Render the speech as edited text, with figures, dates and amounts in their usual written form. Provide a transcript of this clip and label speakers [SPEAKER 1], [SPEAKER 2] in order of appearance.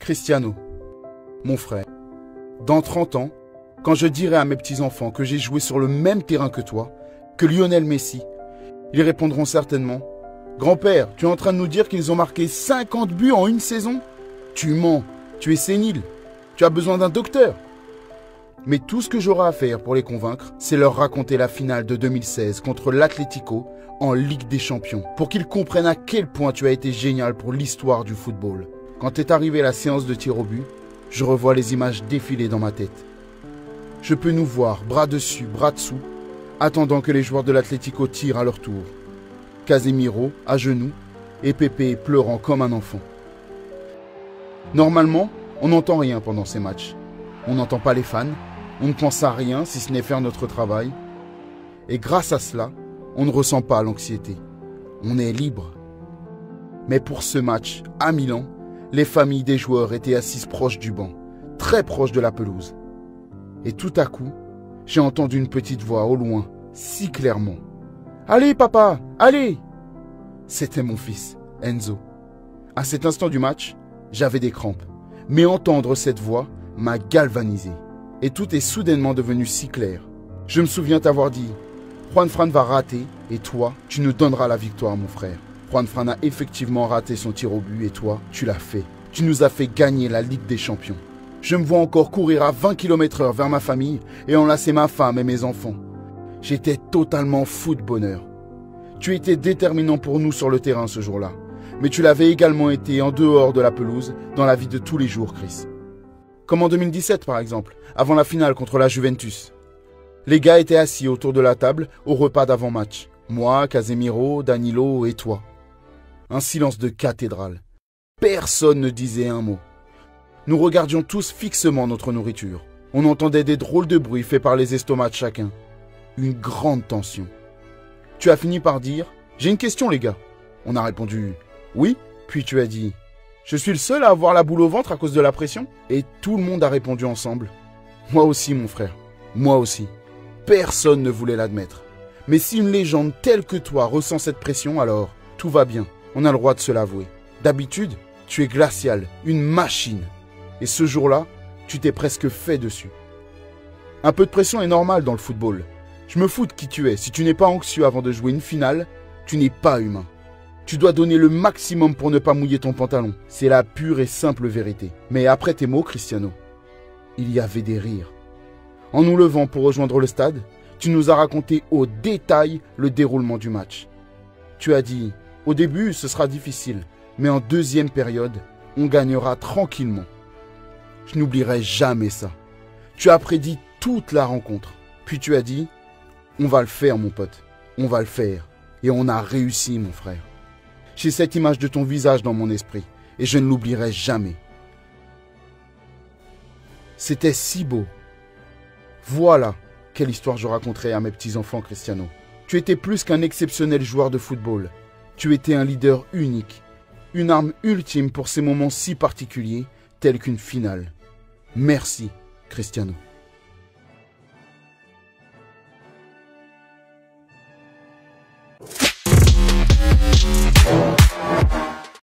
[SPEAKER 1] Cristiano, mon frère, dans 30 ans, quand je dirai à mes petits-enfants que j'ai joué sur le même terrain que toi, que Lionel Messi, ils répondront certainement « Grand-père, tu es en train de nous dire qu'ils ont marqué 50 buts en une saison? Tu mens, tu es sénile, tu as besoin d'un docteur !» Mais tout ce que j'aurai à faire pour les convaincre, c'est leur raconter la finale de 2016 contre l'Atlético en Ligue des Champions, pour qu'ils comprennent à quel point tu as été génial pour l'histoire du football. Quand est arrivée la séance de tir au but, je revois les images défiler dans ma tête. Je peux nous voir, bras dessus, bras dessous, attendant que les joueurs de l'Atlético tirent à leur tour. Casemiro, à genoux, et Pepe pleurant comme un enfant. Normalement, on n'entend rien pendant ces matchs. On n'entend pas les fans, on ne pense à rien si ce n'est faire notre travail. Et grâce à cela, on ne ressent pas l'anxiété. On est libre. Mais pour ce match, à Milan, les familles des joueurs étaient assises proches du banc, très proches de la pelouse. Et tout à coup, j'ai entendu une petite voix au loin, si clairement. « Allez papa, allez !» C'était mon fils, Enzo. À cet instant du match, j'avais des crampes. Mais entendre cette voix m'a galvanisé. Et tout est soudainement devenu si clair. Je me souviens t'avoir dit « Juanfran va rater et toi, tu nous donneras la victoire, mon frère. » Juanfran a effectivement raté son tir au but et toi, tu l'as fait. Tu nous as fait gagner la Ligue des Champions. Je me vois encore courir à 20 km/h vers ma famille et enlacer ma femme et mes enfants. J'étais totalement fou de bonheur. Tu étais déterminant pour nous sur le terrain ce jour-là. Mais tu l'avais également été en dehors de la pelouse, dans la vie de tous les jours, Chris. Comme en 2017 par exemple, avant la finale contre la Juventus. Les gars étaient assis autour de la table au repas d'avant-match. Moi, Casemiro, Danilo et toi. Un silence de cathédrale. Personne ne disait un mot. Nous regardions tous fixement notre nourriture. On entendait des drôles de bruits faits par les estomacs de chacun. Une grande tension. Tu as fini par dire « J'ai une question les gars ». On a répondu « Oui ». Puis tu as dit « Je suis le seul à avoir la boule au ventre à cause de la pression ?» Et tout le monde a répondu ensemble « Moi aussi mon frère, moi aussi ». Personne ne voulait l'admettre. Mais si une légende telle que toi ressent cette pression, alors tout va bien. On a le droit de se l'avouer. D'habitude, tu es glacial, une machine. Et ce jour-là, tu t'es presque fait dessus. Un peu de pression est normal dans le football. Je me fous de qui tu es. Si tu n'es pas anxieux avant de jouer une finale, tu n'es pas humain. Tu dois donner le maximum pour ne pas mouiller ton pantalon. C'est la pure et simple vérité. Mais après tes mots, Cristiano, il y avait des rires. En nous levant pour rejoindre le stade, tu nous as raconté au détail le déroulement du match. Tu as dit, au début, ce sera difficile, mais en deuxième période, on gagnera tranquillement. Je n'oublierai jamais ça. Tu as prédit toute la rencontre. Puis tu as dit, on va le faire, mon pote. On va le faire. Et on a réussi, mon frère. J'ai cette image de ton visage dans mon esprit, et je ne l'oublierai jamais. C'était si beau. Voilà quelle histoire je raconterai à mes petits-enfants, Cristiano. Tu étais plus qu'un exceptionnel joueur de football. Tu étais un leader unique, une arme ultime pour ces moments si particuliers, tels qu'une finale. Merci, Cristiano.